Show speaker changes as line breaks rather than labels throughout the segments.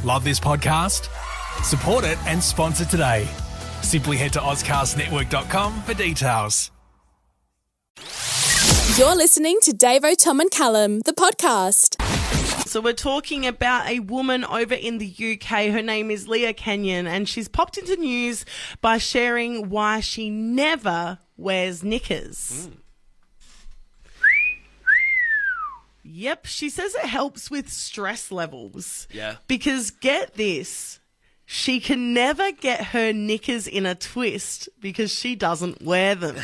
Love this podcast? Support it and sponsor today. Simply head to ozcastnetwork.com for details.
You're listening to Davo, Tom and Callum, the podcast.
So we're talking about a woman over in the UK. Her name is Leah Kenyon, and she's popped into news by sharing why she never wears knickers. Yep, she says it helps with stress levels.
Yeah.
Because get this, she can never get her knickers in a twist because she doesn't wear them.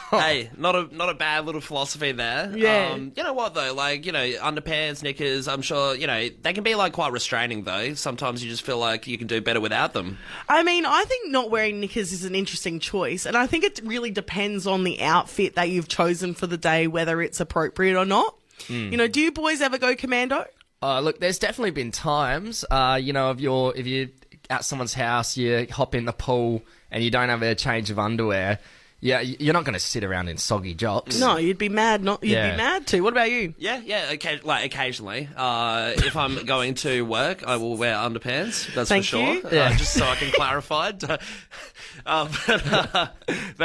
Hey, not a bad little philosophy there.
Yeah.
You know what, though? Like, underpants, knickers, I'm sure, they can be, quite restraining, though. Sometimes you just feel like you can do better without them.
I mean, I think not wearing knickers is an interesting choice, and I think it really depends on the outfit that you've chosen for the day, whether it's appropriate or not. Do you boys ever go commando?
Look, there's definitely been times, if you're at someone's house, you hop in the pool and you don't have a change of underwear. Yeah, you're not going to sit around in soggy jocks.
No, you'd be mad. You'd be mad too. What about you?
Yeah, occasionally. If I'm going to work, I will wear underpants. That's
Thank
for sure.
you.
Just so I can clarify. But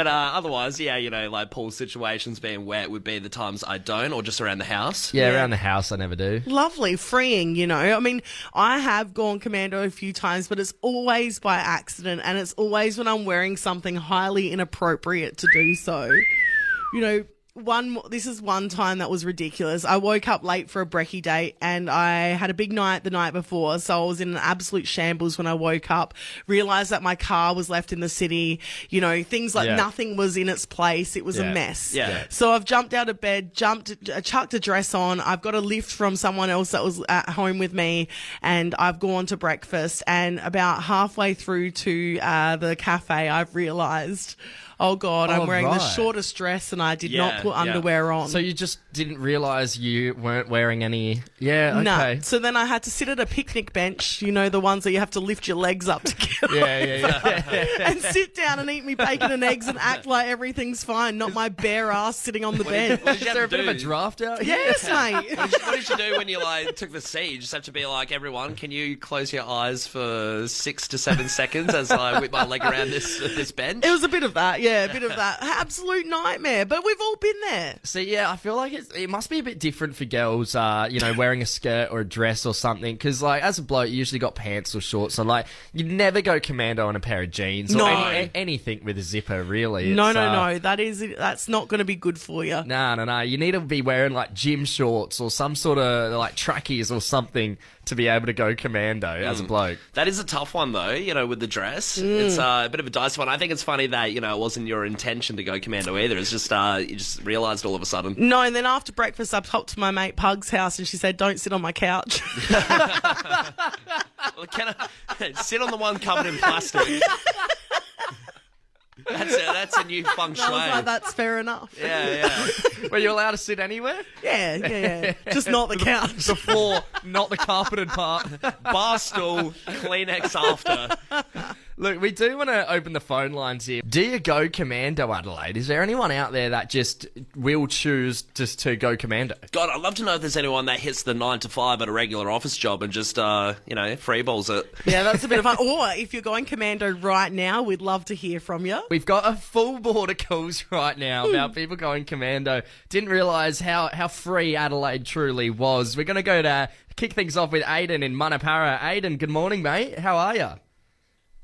otherwise, pool situations being wet would be the times I don't, or just around the house.
Yeah, around the house I never do.
Lovely, freeing, I mean, I have gone commando a few times, but it's always by accident, and it's always when I'm wearing something highly inappropriate to do so. This is one time that was ridiculous. I woke up late for a brekkie date and I had a big night the night before, so I was in an absolute shambles when I woke up, realised that my car was left in the city, things like nothing was in its place. It was a mess.
Yeah.
So I've jumped out of bed, chucked a dress on, I've got a lift from someone else that was at home with me, and I've gone to breakfast, and about halfway through to the cafe, I've realised, oh God, I'm wearing the shortest dress and I did not put underwear on.
So you just didn't realise you weren't wearing any... Yeah, okay.
No. So then I had to sit at a picnic bench, the ones that you have to lift your legs up to get on, and sit down and eat me bacon and eggs and act like everything's fine, not my bare ass sitting on the bench.
What did you
Is there a
have to
bit of a
do?
draft out?
Yes, mate.
What did you do when you took the seat? You just have to be like, everyone, can you close your eyes for 6 to 7 seconds as I whip my leg around this bench?
It was a bit of that, a bit of that. Absolute nightmare, but we've all been there.
So, yeah, I feel like it must be a bit different for girls, wearing a skirt or a dress or something, because, as a bloke, you usually got pants or shorts, so, you'd never go commando on a pair of jeans or anything with a zipper, really.
No, that's not going to be good for you.
No. You need to be wearing, gym shorts or some sort of, trackies or something to be able to go commando as a bloke.
That is a tough one, though, with the dress. It's a bit of a dicey one. I think it's funny that, it wasn't your intention to go commando either. It's just, you just realised all of a sudden.
No, and then after breakfast, I popped to my mate Pug's house and she said, don't sit on my couch.
Well, can I sit on the one covered in plastic? That's a new feng shui.
I was like, that's fair enough.
Yeah.
Were you allowed to sit anywhere?
Yeah. Just not the couch.
The floor, not the carpeted part.
Bar stool, Kleenex after.
Look, we do want to open the phone lines here. Do you go commando, Adelaide? Is there anyone out there that just will choose just to go commando?
God, I'd love to know if there's anyone that hits the 9 to 5 at a regular office job and just, freeballs it.
Yeah, that's a bit of fun. Or if you're going commando right now, we'd love to hear from you.
We've got a full board of calls right now about people going commando. Didn't realise how free Adelaide truly was. We're going to go to kick things off with Aiden in Manapara. Aiden, good morning, mate. How are you?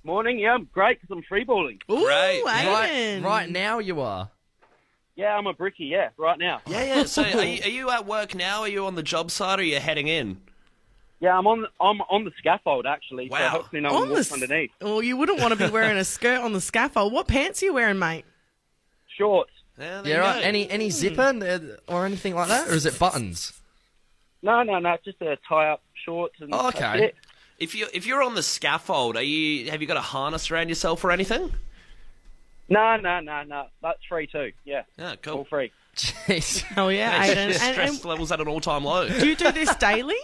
Morning, yeah, I'm great because I'm freeballing.
Ooh,
Great.
Aiden.
Right now you are.
Yeah, I'm a brickie, yeah, right now.
Yeah. So are you at work now? Are you on the job site or are you heading in?
Yeah, I'm on the scaffold, actually, so
Wow.
hopefully no one walks underneath.
Oh, you wouldn't want to be wearing a skirt on the scaffold. What pants are you wearing, mate?
Shorts.
Yeah,
Yeah, right. Any zipper or anything like that? Or is it buttons?
No, just a tie-up shorts. And
Oh, okay.
that's it.
If you're on the scaffold, have you got a harness around yourself or anything?
No, that's free too, yeah.
Yeah, cool.
All free.
Jeez.
Oh, yeah, Aiden.
Stress levels at an all-time low.
Do you do this daily?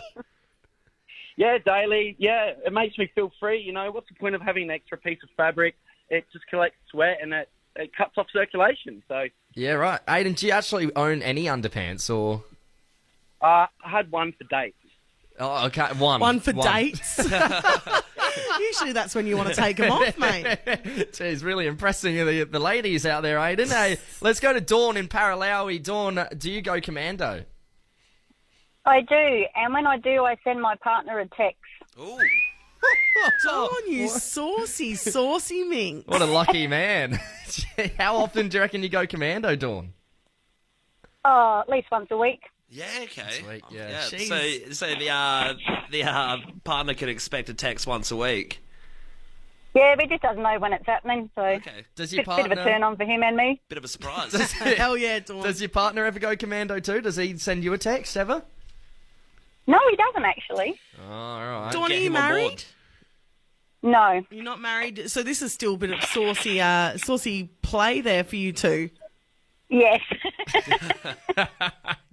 Yeah, daily, yeah, it makes me feel free, what's the point of having an extra piece of fabric? It just collects sweat and it cuts off circulation, so...
Yeah, right. Aiden, do you actually own any underpants or...
I had one for dates.
Oh, okay. One
for dates. Usually that's when you want to take them off, mate.
Jeez, really impressing the ladies out there, Aiden. Hey, let's go to Dawn in Paralawi. Dawn, do you go commando?
I do, and when I do, I send my partner a text.
Ooh.
Dawn, you saucy mink.
What a lucky man. How often do you reckon you go commando, Dawn?
Oh, at least once a week.
Yeah, okay.
Sweet, yeah.
Yeah,
Jeez.
so the partner can expect a text once a week.
Yeah, but he just doesn't know when it's happening, so
Okay.
Does your
bit of a
partner...
turn on for him and me.
Bit of a surprise.
Hell yeah, Dawn.
Does your partner ever go commando too? Does he send you a text ever?
No, he doesn't actually.
Oh, all right.
Dawn, are
Get
you
him on board.
married?
No.
You're not married? So this is still a bit of saucy play there for you two.
Yes.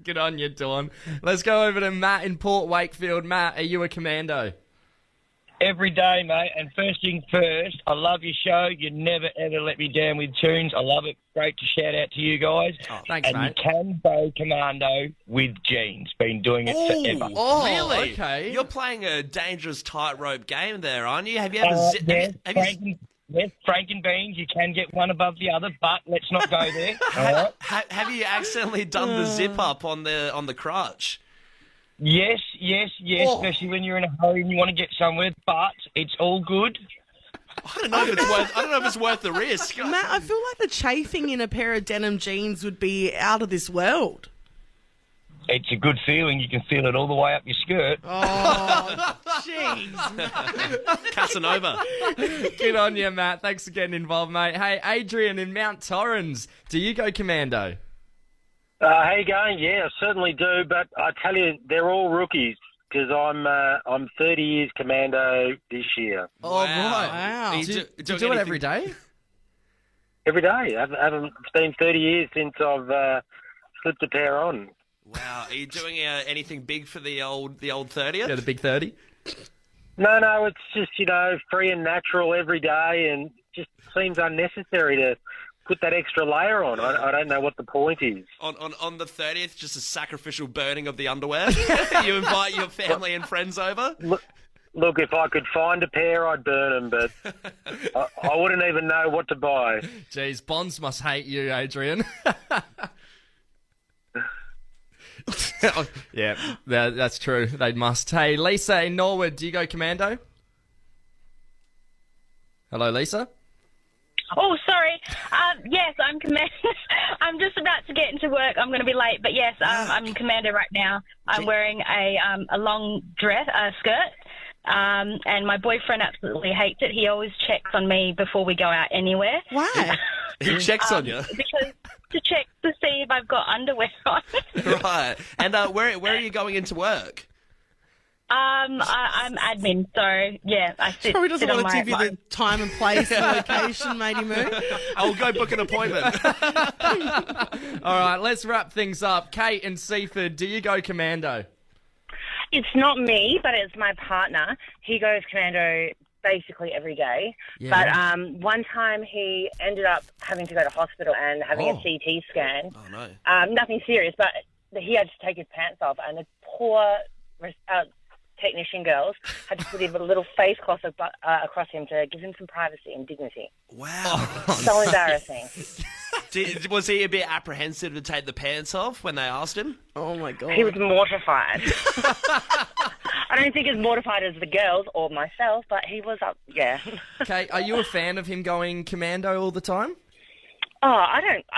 Good on you, Dawn. Let's go over to Matt in Port Wakefield. Matt, are you a commando?
Every day, mate. And first thing first, I love your show. You never, ever let me down with tunes. I love it. Great to shout out to you guys.
Oh, thanks,
and
mate.
you can go commando with jeans. Been doing it forever.
Oh,
Really?
okay.
You're playing a dangerous tightrope game there, aren't you? Have you ever...
Yes, Frank and Beans, you can get one above the other, but let's not go there. All right?
have you accidentally done the zip up on the crotch?
Yes, especially when you're in a hurry and you want to get somewhere, but it's all good.
I don't know if it's worth the risk.
Matt, I feel like the chafing in a pair of denim jeans would be out of this world.
It's a good feeling. You can feel it all the way up your skirt.
Oh, jeez.
Casanova.
Good on you, Matt. Thanks for getting involved, mate. Hey, Adrian in Mount Torrens, do you go commando?
How you going? Yeah, I certainly do. But I tell you, they're all rookies because I'm 30 years commando this year.
Oh, right.
Wow.
Do you do it every day?
Every day. It's been 30 years since I've slipped a pair on.
Wow. Are you doing anything big for the old 30th?
Yeah, the big 30.
No, it's just, free and natural every day and just seems unnecessary to put that extra layer on. I don't know what the point is.
On the 30th, just a sacrificial burning of the underwear? You invite your family and friends over?
Look, if I could find a pair, I'd burn them, but I wouldn't even know what to buy.
Jeez, Bonds must hate you, Adrian. Yeah, that's true. They must. Hey, Lisa in Norwood, do you go commando? Hello, Lisa?
Oh, sorry. Yes, I'm commando. I'm just about to get into work. I'm going to be late, but yes, I'm commando right now. I'm wearing a long dress, skirt, and my boyfriend absolutely hates it. He always checks on me before we go out anywhere.
Why?
He checks on you?
Because to check to see if I've got underwear on.
Right. And where are you going into work?
I'm admin, so yeah, I sit.
Probably doesn't
sit
want
on
to give you the time and place and location, matey moo.
I'll go book an appointment.
All right, let's wrap things up. Kate in Seaford, do you go commando?
It's not me, but it's my partner. He goes commando basically every day.
Yeah.
But one time he ended up having to go to hospital and having a CT scan.
Oh, no.
Nothing serious, but he had to take his pants off, and the poor technician girls had to put a little face cloth across him to give him some privacy and dignity.
Wow.
So embarrassing.
Was he a bit apprehensive to take the pants off when they asked him?
Oh, my God.
He was mortified. I don't think as mortified as the girls or myself, but he was up, yeah.
Kate, are you a fan of him going commando all the time?
Oh,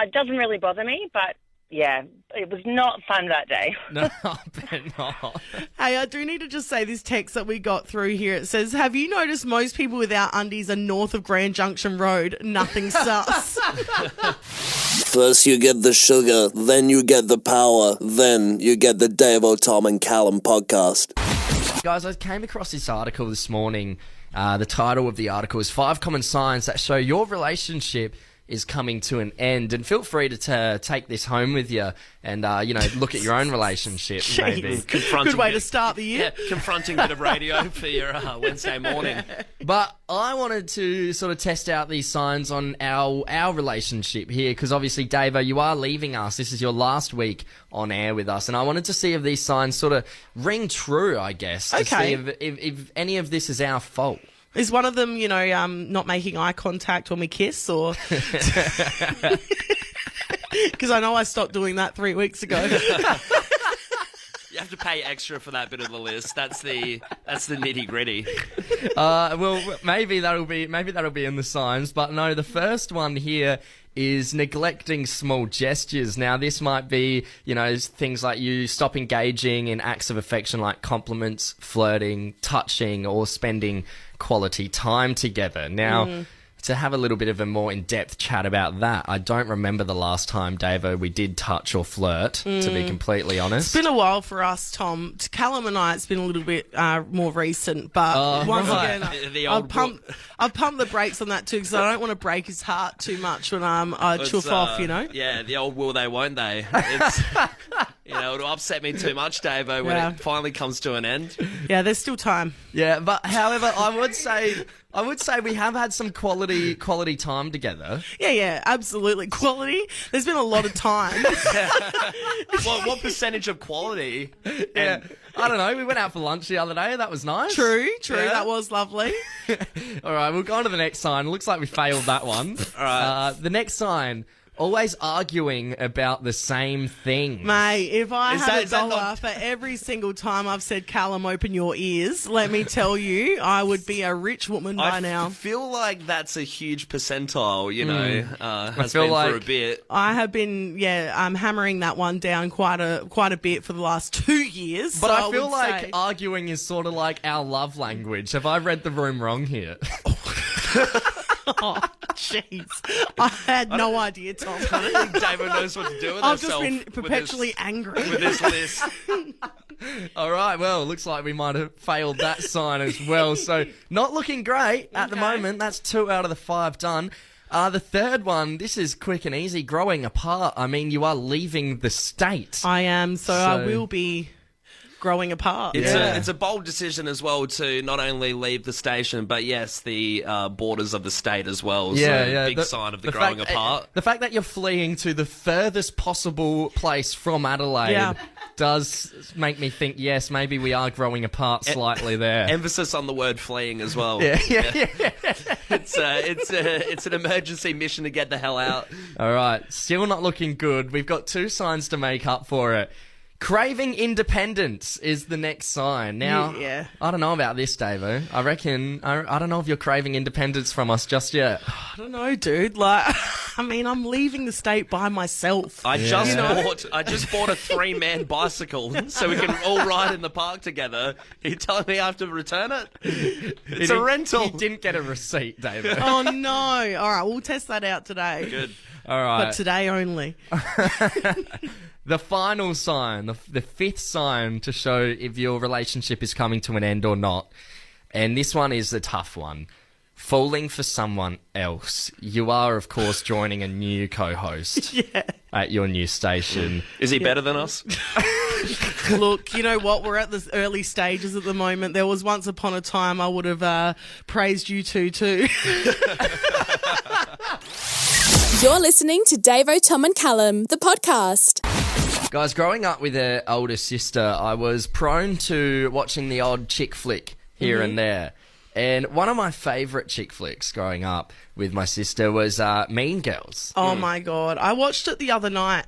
it doesn't really bother me, but yeah, it was not fun that day.
No, I bet not.
Hey, I do need to just say this text that we got through here. It says, have you noticed most people without undies are north of Grand Junction Road? Nothing sus.
First you get the sugar, then you get the power, then you get the Davo, Tom and Callum podcast.
Guys, I came across this article this morning. The title of the article is 5 Common Signs That Show Your Relationship is coming to an end. And feel free to take this home with you and, look at your own relationship, maybe.
Good way to start the year.
Yeah, confronting bit of radio for your Wednesday morning.
But I wanted to sort of test out these signs on our relationship here, because obviously, Davo, you are leaving us. This is your last week on air with us, and I wanted to see if these signs sort of ring true, I guess. To see if any of this is our fault.
Is one of them, not making eye contact when we kiss, or? Because I know I stopped doing that 3 weeks ago.
You have to pay extra for that bit of the list. That's the nitty gritty.
Well, maybe that'll be in the signs, but no, the first one here is neglecting small gestures. Now, this might be, things like you stop engaging in acts of affection like compliments, flirting, touching, or spending quality time together. Now, to have a little bit of a more in-depth chat about that, I don't remember the last time, Davo, we did touch or flirt, to be completely honest.
It's been a while for us, Tom. To Callum and I, it's been a little bit more recent, but once again, I've pumped the brakes on that too, because I don't want to break his heart too much when I chuff off,
Yeah, the old will they, won't they? It's, it'll upset me too much, Davo, when it finally comes to an end.
Yeah, there's still time.
Yeah, but however, I would say we have had some quality time together.
Yeah, absolutely. Quality? There's been a lot of time.
What percentage of quality?
Yeah. I don't know. We went out for lunch the other day. That was nice.
True.
Yeah.
That was lovely.
All right, we'll go on to the next sign. Looks like we failed that one.
All right.
The next sign. Always arguing about the same thing.
Mate, if I had $1 for every single time I've said, Callum, open your ears, let me tell you, I would be a rich woman by now.
I feel like that's a huge percentile, has
feel
been
like
for a bit.
I have been, I'm hammering that one down quite a bit for the last 2 years.
But
so
I feel
would
like
say...
arguing is sort of like our love language. Have I read the room wrong here?
Oh, jeez. I had no idea, Tom.
I don't think David knows what to do with
I've
himself.
just been perpetually angry.
With this list.
All right, well, it looks like we might have failed that sign as well. So, not looking great at the moment. That's 2 out of the 5 done. The third one, this is quick and easy, growing apart. I mean, you are leaving the state.
I am, so I will be growing apart.
It's a bold decision as well to not only leave the station, but yes, the borders of the state as well. Big sign of the growing apart.
The fact that you're fleeing to the furthest possible place from Adelaide does make me think, yes, maybe we are growing apart slightly there.
Emphasis on the word fleeing as well.
Yeah.
It's an emergency mission to get the hell out.
All right, still not looking good. We've got 2 signs to make up for it. Craving independence is the next sign. Now, I don't know about this, Davo. I reckon, I don't know if you're craving independence from us just yet.
I don't know, dude. I'm leaving the state by myself.
I just bought a 3-man bicycle so we can all ride in the park together. Are you telling me I have to return it? It's a rental.
You didn't get a receipt, Davo.
Oh, no. All right, we'll test that out today.
Good.
All right.
But today only.
The final sign, the 5th sign to show if your relationship is coming to an end or not. And this one is a tough one. Falling for someone else. You are, of course, joining a new co-host at your new station.
Is he better than us?
Look, you know what? We're at the early stages at the moment. There was once upon a time I would have praised you two too.
You're listening to Davo, Tom and Callum, the podcast.
Guys, growing up with an older sister, I was prone to watching the odd chick flick here and there. And one of my favourite chick flicks growing up with my sister was Mean Girls.
Oh, my God. I watched it the other night.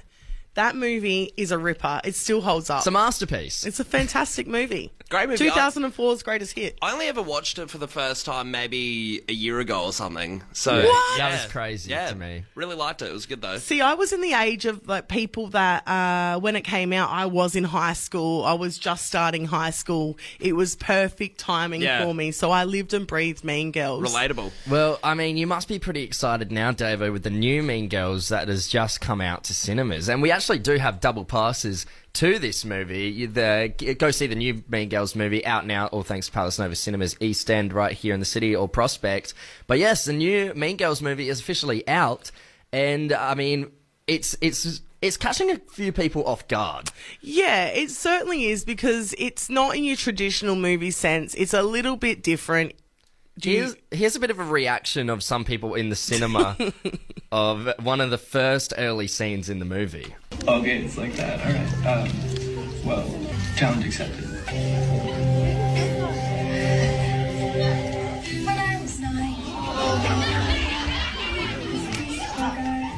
That movie is a ripper. It still holds up.
It's a masterpiece.
It's a fantastic movie.
Great movie.
2004's greatest hit.
I only ever watched it for the first time maybe a year ago or something. So
What?
That was crazy to me.
Really liked it. It was good though.
See, I was in the age of people that when it came out, I was in high school. I was just starting high school. It was perfect timing for me. So I lived and breathed Mean Girls.
Relatable.
Well, I mean, you must be pretty excited now, Davo, with the new Mean Girls that has just come out to cinemas. And we actually do have double passes to this movie. Go see the new Mean Girls movie out now, all thanks to Palace Nova Cinemas East End right here in the city, or Prospect. But yes, the new Mean Girls movie is officially out. And, I mean, it's catching a few people off guard.
Yeah, it certainly is, because it's not in your traditional movie sense. It's a little bit different.
Here's a bit of a reaction of some people in the cinema of one of the first early scenes in the movie.
Okay, it's like that. All right. Well, challenge accepted.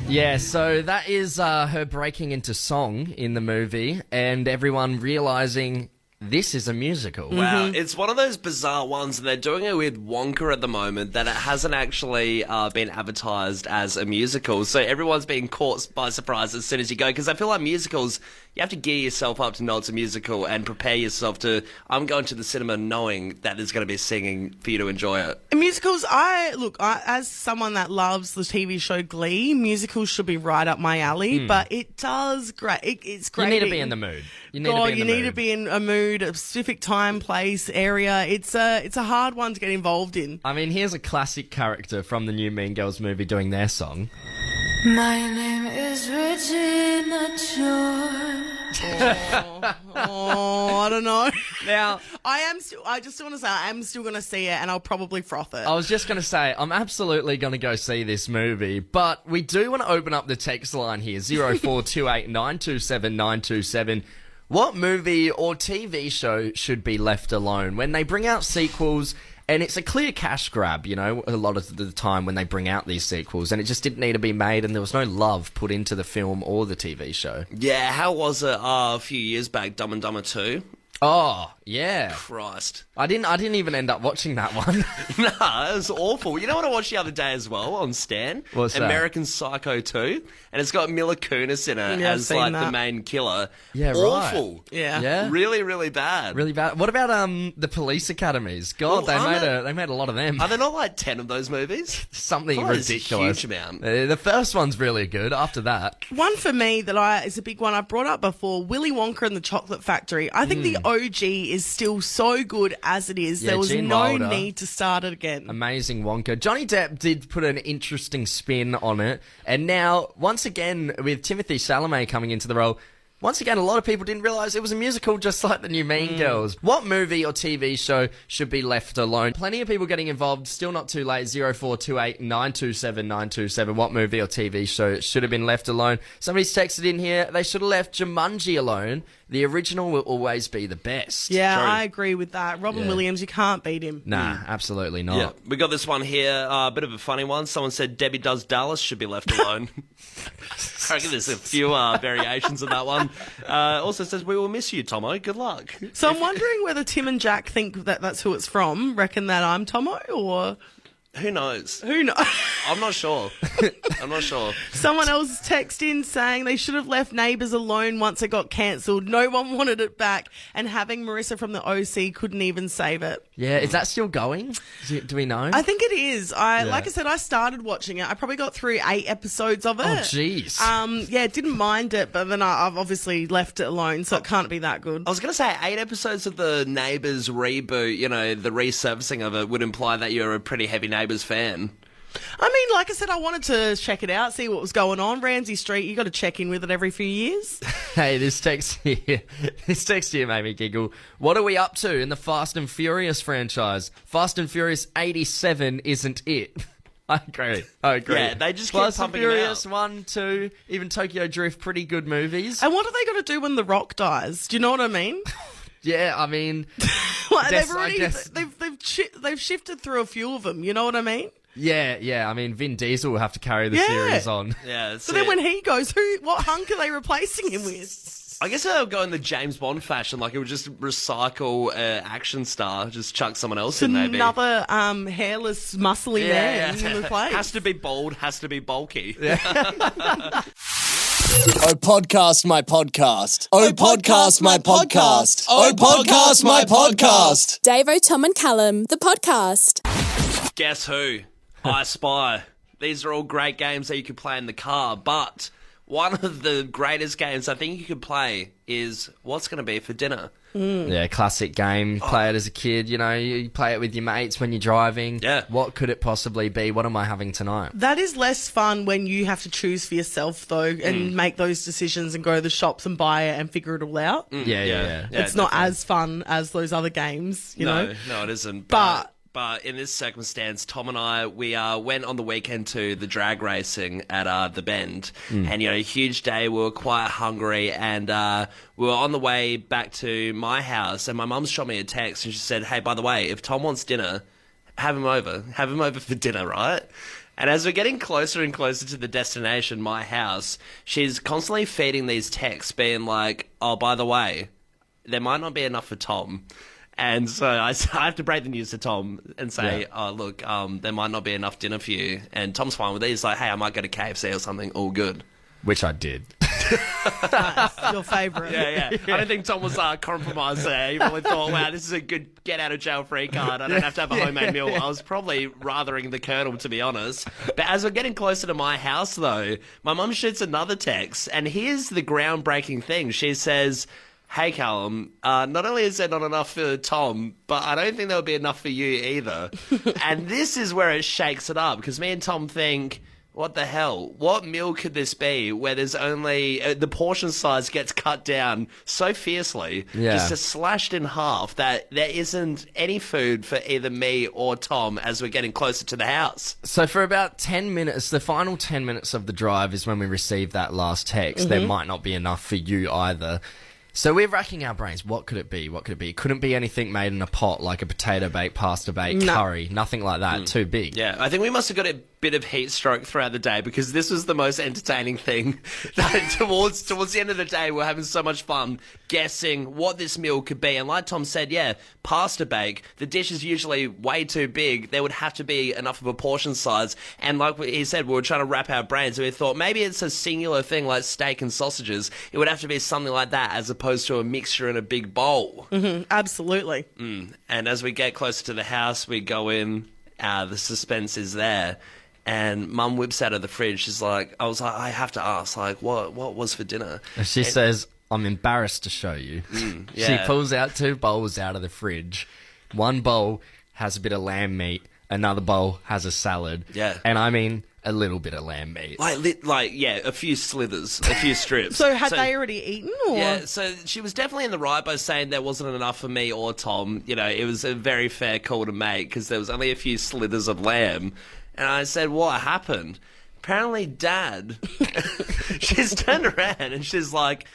Yeah, so that is her breaking into song in the movie and everyone realising this is a musical.
Wow, it's one of those bizarre ones, and they're doing it with Wonka at the moment, that it hasn't actually been advertised as a musical. So everyone's being caught by surprise as soon as you go, because I feel like musicals, you have to gear yourself up to know it's a musical and prepare yourself to, I'm going to the cinema knowing that there's going to be singing for you to enjoy it.
Musicals, as someone that loves the TV show Glee, musicals should be right up my alley, but it does great. It's great.
You need to be in the mood. You
need to be in a mood, a specific time, place, area. It's a hard one to get involved in.
I mean, here's a classic character from the new Mean Girls movie doing their song.
My name is Regina George.
I don't know.
Now,
I just want to say I am still going to see it, and I'll probably froth it.
I was just going to say, I'm absolutely going to go see this movie, but we do want to open up the text line here, 0428 927 927. What movie or TV show should be left alone when they bring out sequels? And it's a clear cash grab, you know, a lot of the time when they bring out these sequels, and it just didn't need to be made, and there was no love put into the film or the TV show.
Yeah, how was it a few years back, Dumb and Dumber 2?
Oh, yeah.
Christ.
I didn't even end up watching that one.
Nah, it was awful. You know what I watched the other day as well on Stan?
What's that?
American Psycho 2. And it's got Mila Kunis in it
Yeah,
as
I've
like
seen that.
the main killer.
Yeah,
awful.
right.
Yeah.
Really, really bad.
Really bad. What about the police academies? God,
Well,
they made a lot of them.
Are there not like 10 of those movies?
Something
I thought it was a
ridiculous.
huge amount.
The first one's really good. After that,
One for me that is a big one I brought up before, Willy Wonka and the Chocolate Factory. I think the OG is still so good as it is.
Yeah,
There was
Gene
no
Wilder.
need to start it again.
amazing Wonka. Johnny Depp did put an interesting spin on it, and now once again with Timothée Chalamet coming into the role. Once again, a lot of people didn't realise it was a musical just like the new Mean Girls. What movie or TV show should be left alone? Plenty of people getting involved. Still not too late. 0428 927 927. What movie or TV show should have been left alone? Somebody's texted in here. They should have left Jumanji alone. The original will always be the best.
Yeah,
True.
I agree with that. Robin
Yeah.
Williams, you can't beat him.
Nah, absolutely not.
Yeah, we got this one here, a bit of a funny one. Someone said Debbie Does Dallas should be left alone. I reckon there's a few variations of that one. Also says, we will miss you, Tomo. Good luck.
So I'm wondering whether Tim and Jack think that that's who it's from. Reckon that I'm Tomo, or
Who knows?
who knows?
I'm not sure. I'm not sure.
Someone else texted in saying they should have left Neighbours alone once it got cancelled. No one wanted it back, and having Marissa from the OC couldn't even save it.
Yeah, is that still going? Do we know?
I think it is. Like I said, I started watching it. I probably got through 8 episodes of it.
Oh, jeez.
Yeah, didn't mind it, but then I've obviously left it alone, so it can't be that good.
I was going to say 8 episodes of the Neighbours reboot, you know, the resurfacing of it would imply that you're a pretty heavy Neighbours fan.
I mean, like I said, I wanted to check it out, see what was going on. Ramsay Street, you got to check in with it every few years.
Hey, this text here made me giggle. What are we up to in the Fast and Furious franchise? Fast and Furious 87 isn't it? I agree.
Yeah, they just keep
Fast and
pumping them
Furious
out.
1, 2, even Tokyo Drift, pretty good movies.
And what are they going to do when The Rock dies? Do you know what I mean?
Yeah, I mean,
Like,
I guess-
they've shifted through a few of them. You know what I mean?
yeah. I mean, Vin Diesel will have to carry the
Yeah.
series on.
Yeah, that's
So then
it.
when he goes, what hunk are they replacing him with?
I guess they'll go in the James Bond fashion, like it would just recycle action star, just chuck someone else in maybe.
Another hairless, muscly man in the place.
Has to be bold, has to be bulky.
Oh, podcast my podcast. Oh, podcast my podcast. Oh, podcast my podcast.
Davo, Tom and Callum, the podcast.
Guess who? I Spy. These are all great games that you could play in the car, but one of the greatest games I think you could play is what's going to be for dinner.
Yeah, classic game. Play it as a kid, you play it with your mates when you're driving.
Yeah.
What could it possibly be? What am I having tonight?
That is less fun when you have to choose for yourself, though, and make those decisions and go to the shops and buy it and figure it all out.
Yeah.
It's not as fun as those other games, you know?
No, it isn't.
But
But in this circumstance, Tom and I, we went on the weekend to the drag racing at the Bend. And, huge day. We were quite hungry and we were on the way back to my house and my mum shot me a text and she said, hey, by the way, if Tom wants dinner, have him over. Have him over for dinner, right? And as we're getting closer and closer to the destination, my house, she's constantly feeding these texts being like, oh, by the way, there might not be enough for Tom. And so I have to break the news to Tom and say, oh, look, there might not be enough dinner for you. And Tom's fine with it. He's like, hey, I might go to KFC or something. All good.
Which I did.
Nice. Your favourite.
Yeah. I don't think Tom was compromised there. He probably thought, wow, this is a good get-out-of-jail-free card. I don't have to have a homemade meal. I was probably rathering the colonel, to be honest. But as we're getting closer to my house, though, my mum shoots another text. And here's the groundbreaking thing. She says, hey, Callum, not only is there not enough for Tom, but I don't think there'll be enough for you either. And this is where it shakes it up, because me and Tom think, what the hell? What meal could this be where there's only... the portion size gets cut down so fiercely, just slashed in half, that there isn't any food for either me or Tom as we're getting closer to the house.
So for about 10 minutes, the final 10 minutes of the drive is when we receive that last text. There might not be enough for you either. So we're racking our brains. What could it be? What could it be? It couldn't be anything made in a pot, like a potato bake, pasta bake, curry. Nothing like that. Too big.
Yeah, I think we must have got a bit of heat stroke throughout the day, because this was the most entertaining thing. That towards the end of the day, we're having so much fun guessing what this meal could be. And like Tom said, pasta bake, the dish is usually way too big. There would have to be enough of a portion size. And like he said, we were trying to wrap our brains. So we thought maybe it's a singular thing like steak and sausages. It would have to be something like that as opposed to a mixture in a big bowl.
Absolutely.
And as we get closer to the house, we go in, the suspense is there. And Mum whips out of the fridge. She's like, I have to ask, like, what was for dinner?
And she says, I'm embarrassed to show you. She pulls out 2 bowls out of the fridge. One bowl has a bit of lamb meat. Another bowl has a salad.
Yeah.
And I mean a little bit of lamb meat.
A few slithers, a few strips.
So had they already eaten? Or?
Yeah, so she was definitely in the right by saying there wasn't enough for me or Tom. It was a very fair call to make, because there was only a few slithers of lamb. And I said, what happened? Apparently, Dad, she's turned around and she's like,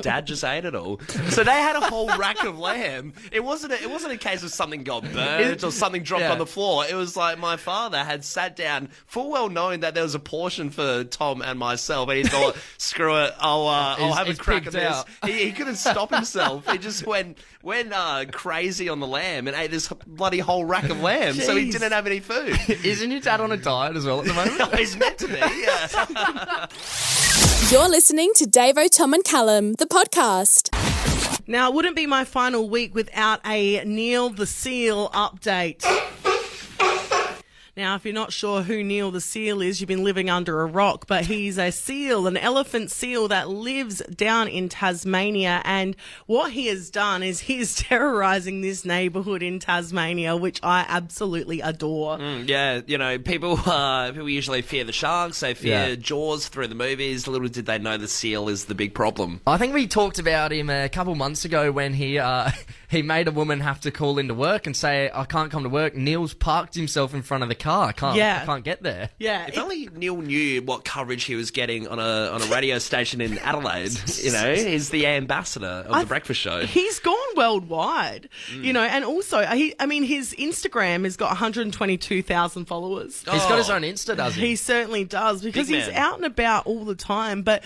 Dad just ate it all. So they had a whole rack of lamb. It wasn't a case of something got burnt or something dropped on the floor. It was like my father had sat down, full well knowing that there was a portion for Tom and myself, and he thought, screw it, I'll have a crack at this. He couldn't stop himself. He just went crazy on the lamb and ate this bloody whole rack of lamb. So he didn't have any food.
Isn't your dad on a diet as well at the moment?
He's meant to be, yeah.
You're listening to Davo, Tom and Callum, the podcast.
Now, it wouldn't be my final week without a Neil the Seal update. Now, if you're not sure who Neil the Seal is, you've been living under a rock, but he's a seal, an elephant seal that lives down in Tasmania, and what he has done is he's terrorising this neighbourhood in Tasmania, which I absolutely adore.
People usually fear the sharks, they fear Jaws through the movies. Little did they know the seal is the big problem.
I think we talked about him a couple months ago when he made a woman have to call into work and say, I can't come to work. Neil's parked himself in front of the car. I can't get there.
Yeah.
If only Neil knew what coverage he was getting on a radio station in Adelaide. He's the ambassador of the breakfast show.
He's gone worldwide, and also, his Instagram has got 122,000 followers.
He's got his own Insta, doesn't he?
He certainly does, because he's out and about all the time. But,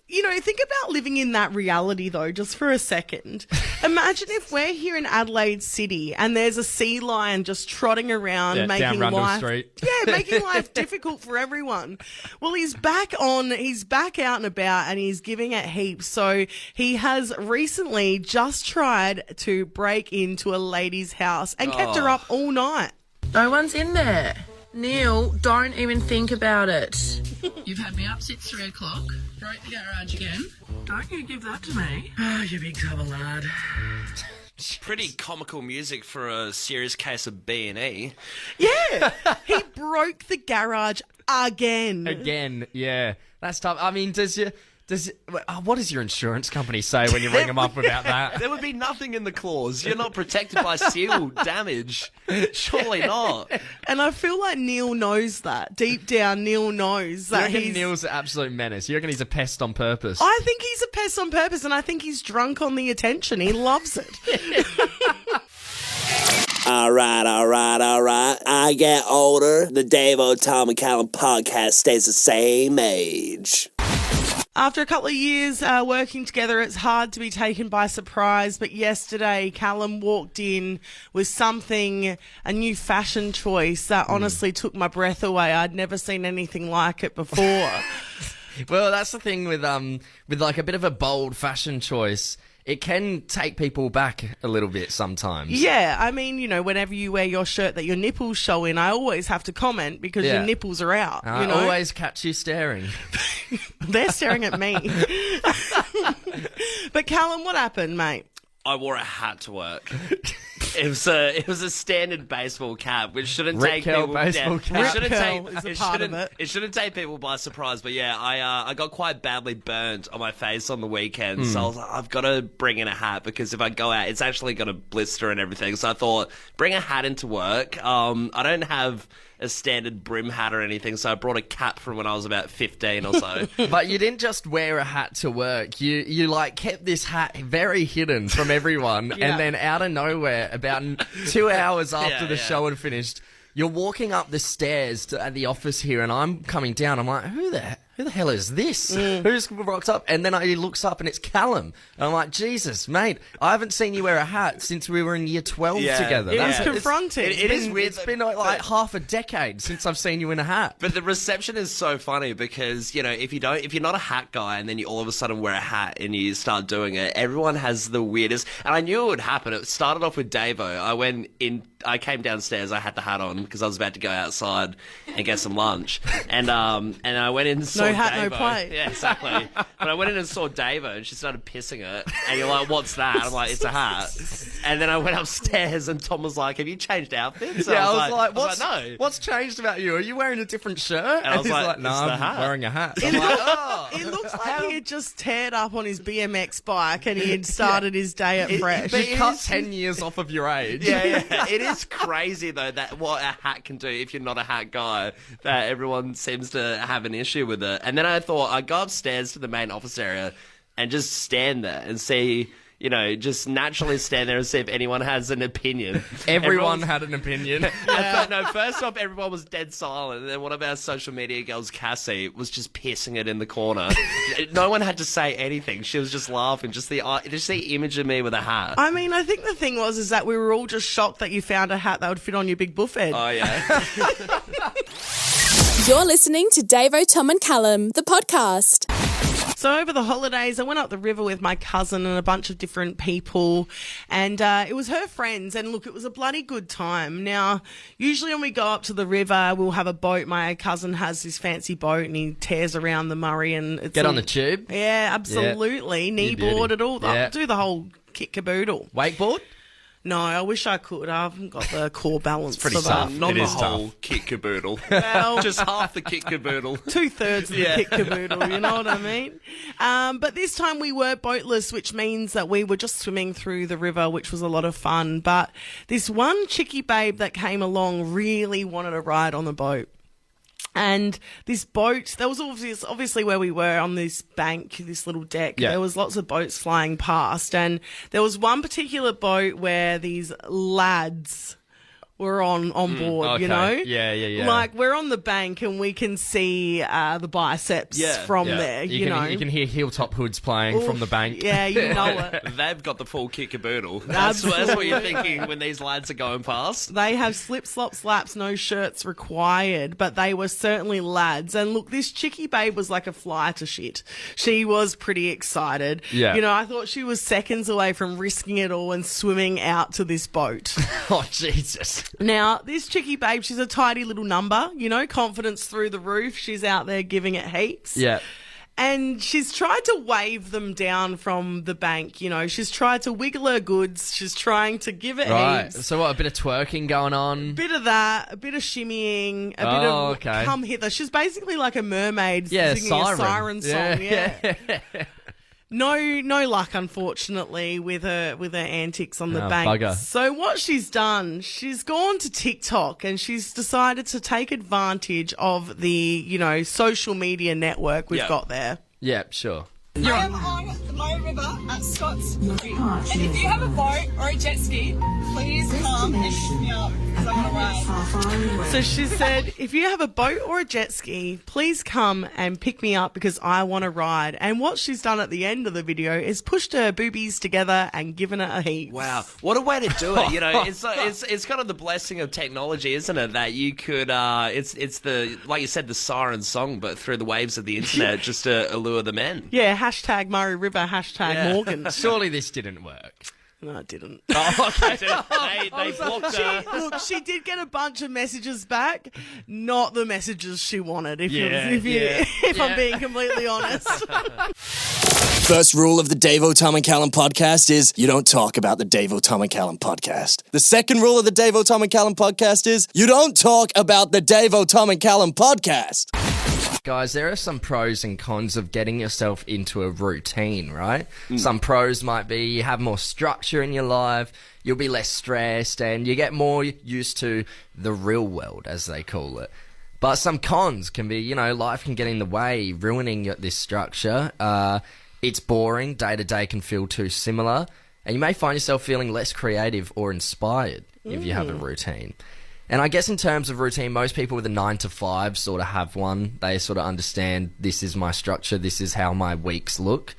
think about living in that reality, though, just for a second. Imagine if we're here in Adelaide City and there's a sea lion just trotting around making
down Rundle
life...
Street.
Yeah, making life difficult for everyone. Well, he's back out and about, and he's giving it heaps. So he has recently just tried to break into a lady's house and kept her up all night.
No one's in there. Neil, don't even think about it. You've had me up since 3 o'clock. Broke the garage again. Don't you give that to me.
Oh, you big trouble, lad.
Pretty comical music for a serious case of B&E.
Yeah, he broke the garage again.
Again, yeah. That's tough. I mean, what does your insurance company say when you ring them up about that?
There would be nothing in the clause. You're not protected by seal damage. Surely not.
And I feel like Neil knows that. Deep down, Neil knows that
Neil's an absolute menace. You reckon he's a pest on purpose?
I think he's a pest on purpose, and I think he's drunk on the attention. He loves it.
All right. I get older. The Davo, Tom, and Callum podcast stays the same age.
After a couple of years working together, it's hard to be taken by surprise. But yesterday, Callum walked in with something, a new fashion choice that honestly took my breath away. I'd never seen anything like it before.
Well, that's the thing with like a bit of a bold fashion choice. It can take people back a little bit sometimes.
Yeah, I mean, you know, whenever you wear your shirt that your nipples show in, I always have to comment because your nipples are out.
I always catch you staring.
They're staring at me. But Callum, what happened, mate?
I wore a hat to work. It was a standard baseball cap, which shouldn't take people.
Baseball cap.
It shouldn't take people by surprise. But yeah, I got quite badly burnt on my face on the weekend, so I was like, I've got to bring in a hat because if I go out, it's actually going to blister and everything. So I thought, bring a hat into work. I don't have a standard brim hat or anything, so I brought a cap from when I was about 15 or so.
But you didn't just wear a hat to work. You like kept this hat very hidden from everyone, and then out of nowhere, about 2 hours after the show had finished, you're walking up the stairs at the office here, and I'm coming down. I'm like, who the hell is this? Who's rocked up? And then he looks up and it's Callum. And I'm like, Jesus, mate, I haven't seen you wear a hat since we were in year 12 together.
It was confronting.
It is weird.
It's been like half a decade since I've seen you in a hat.
But the reception is so funny because, you know, if you're not a hat guy and then you all of a sudden wear a hat and you start doing it, everyone has the weirdest. And I knew it would happen. It started off with Davo. I came downstairs, I had the hat on because I was about to go outside and get some lunch. And I went in and saw
no hat,
Davo.
no play.
Yeah, exactly. But I went in and saw Davo and she started pissing it. And you're like, what's that? I'm like, it's a hat. And then I went upstairs and Tom was like, have you changed outfits?
I was like, no. What's changed about you? Are you wearing a different shirt?
And I was
he's
like,
no,
it's the hat.
I'm wearing a hat. I'm like, oh.
It looks like he had just teared up on his BMX bike and he had started his day at Fresh.
You cut 10 years off of your age.
Yeah. It is crazy, though, that what a hat can do if you're not a hat guy, that everyone seems to have an issue with it. And then I thought I'd go upstairs to the main office area and just stand there and see, you know, just naturally stand there and see if anyone has an opinion.
Everyone had an opinion.
No, first off, everyone was dead silent. And then one of our social media girls, Cassie, was just pissing it in the corner. No one had to say anything. She was just laughing. Just the image of me with a hat.
I mean, I think the thing was that we were all just shocked that you found a hat that would fit on your big buffet.
Oh, yeah.
You're listening to Davo, Tom and Callum, the podcast.
So over the holidays, I went up the river with my cousin and a bunch of different people, and it was her friends, and look, it was a bloody good time. Now, usually when we go up to the river, we'll have a boat. My cousin has this fancy boat, and he tears around the Murray. And it's
Get on the tube?
Yeah, absolutely. Knee board it all. Do the whole kit caboodle.
Wakeboard?
No, I wish I could. I haven't got the core balance
it's pretty
for
tough.
that.
Not
It
the
is
whole
tough.
kit caboodle.
Well,
just half the kit caboodle.
2/3 of the kit caboodle, you know what I mean? But this time we were boatless, which means that we were just swimming through the river, which was a lot of fun. But this one chickie babe that came along really wanted to ride on the boat. And this boat, that was obviously where we were on this bank, this little deck.
Yeah.
There was lots of boats flying past. And there was one particular boat where these lads were on board, you know?
Yeah.
Like, we're on the bank and we can see the biceps from there, you know?
You can hear heel-top hoods playing from the bank.
Yeah, you know it.
They've got the full kit caboodle. That's what you're thinking when these lads are going past.
They have slip, slop, slaps, no shirts required, but they were certainly lads. And look, this chickie babe was like a fly to shit. She was pretty excited.
Yeah.
You know, I thought she was seconds away from risking it all and swimming out to this boat.
Oh, Jesus.
Now, this chickie babe, she's a tidy little number, you know, confidence through the roof. She's out there giving it heaps.
Yeah.
And she's tried to wave them down from the bank, you know. She's tried to wiggle her goods. She's trying to give it
Right.
heaps.
So what, a bit of twerking going on?
A bit of that, a bit of shimmying, a bit of come hither. She's basically like a mermaid singing a siren song. Yeah. No luck, unfortunately, with her antics on the bank.
Bugger.
So what she's done, she's gone to TikTok and she's decided to take advantage of the, you know, social media network we've got there.
Yeah, sure.
I am on the Moe River at Scott's Creek. And if you have a boat or a jet ski, please come and pick me up because I want to ride.
So she said, if you have a boat or a jet ski, please come and pick me up because I want to ride. And what she's done at the end of the video is pushed her boobies together and given it a heap.
Wow, what a way to do it! You know, it's kind of the blessing of technology, isn't it? That you could, it's the, like you said, the siren song, but through the waves of the internet, just to allure the men.
Yeah, hashtag Murray River, hashtag Morgan.
Surely this didn't work.
No, it didn't.
Oh, okay. They blocked her.
Look, she did get a bunch of messages back, not the messages she wanted, if I'm being completely honest.
First rule of the Davo, Tom and Callum podcast is you don't talk about the Davo, Tom and Callum podcast. The second rule of the Davo, Tom and Callum podcast is you don't talk about the Davo, Tom and Callum podcast.
Guys, there are some pros and cons of getting yourself into a routine, right? Some pros might be you have more structure in your life, you'll be less stressed, and you get more used to the real world, as they call it. But some cons can be, you know, life can get in the way, ruining this structure. It's boring, day-to-day can feel too similar, and you may find yourself feeling less creative or inspired if you have a routine. And I guess in terms of routine, most people with a 9-to-5 sort of have one. They sort of understand, this is my structure, this is how my weeks look.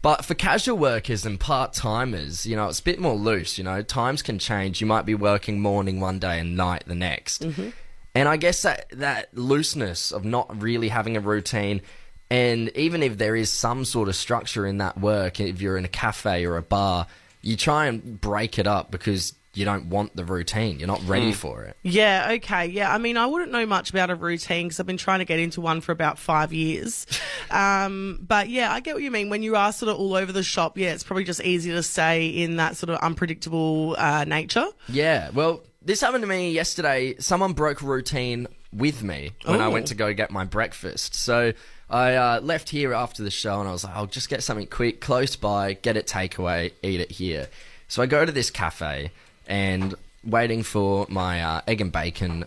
But for casual workers and part-timers, you know, it's a bit more loose, you know. Times can change. You might be working morning one day and night the next. And I guess that looseness of not really having a routine, and even if there is some sort of structure in that work, if you're in a cafe or a bar, you try and break it up because you don't want the routine. You're not ready for it.
Yeah, okay. Yeah, I mean, I wouldn't know much about a routine because I've been trying to get into one for about 5 years. But yeah, I get what you mean. When you are sort of all over the shop, yeah, it's probably just easier to stay in that sort of unpredictable nature.
Yeah, well, this happened to me yesterday. Someone broke routine with me when I went to go get my breakfast. So I left here after the show and I was like, I'll just get something quick, close by, get it takeaway, eat it here. So I go to this cafe and waiting for my egg and bacon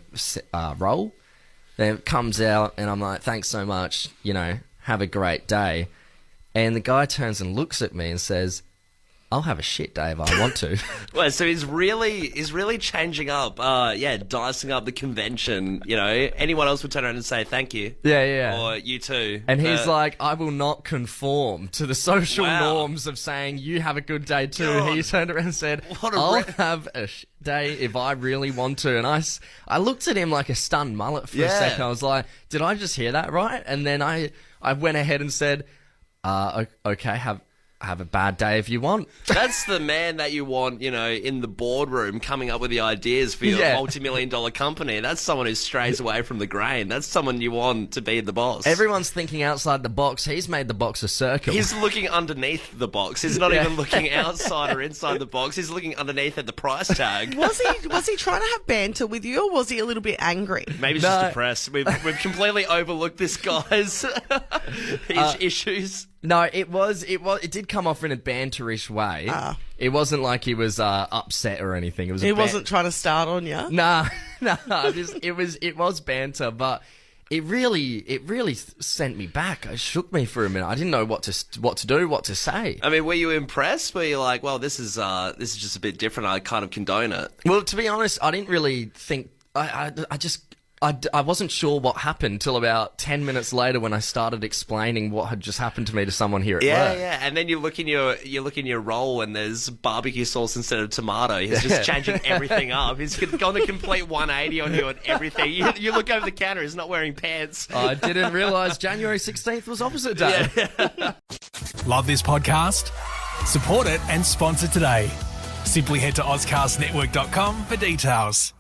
roll. Then it comes out and I'm like, thanks so much, you know, have a great day. And the guy turns and looks at me and says, I'll have a shit day if I want to.
Well, so he's really changing up, dicing up the convention. You know, anyone else would turn around and say thank you.
Yeah.
Or you too.
And he's like, I will not conform to the social norms of saying you have a good day too. God. He turned around and said, I'll have a day if I really want to. And I looked at him like a stunned mullet for a second. I was like, did I just hear that right? And then I went ahead and said, okay, have a bad day if you want.
That's the man that you want, you know, in the boardroom coming up with the ideas for your multi-million-dollar company. That's someone who strays away from the grain. That's someone you want to be the boss.
Everyone's thinking outside the box. He's made the box a circle.
He's looking underneath the box. He's not even looking outside or inside the box. He's looking underneath at the price tag.
Was he trying to have banter with you, or was he a little bit angry?
Maybe he's just depressed. We've completely overlooked this guy's issues.
No, it did come off in a banterish way. It wasn't like he was upset or anything. He
wasn't trying to start on you.
Nah. It was banter, but it really sent me back. It shook me for a minute. I didn't know what to do, what to say.
I mean, were you impressed? Were you like, well, this is just a bit different. I kind of condone it.
Well, to be honest, I didn't really think. I wasn't sure what happened till about 10 minutes later when I started explaining what had just happened to me to someone here at work.
Yeah, and then you look in your roll and there's barbecue sauce instead of tomato. He's just changing everything up. He's gone a complete 180 on you and everything. You look over the counter, he's not wearing pants.
I didn't realise January 16th was opposite day.
Yeah. Love this podcast? Support it and sponsor today. Simply head to AuscastNetwork.com for details.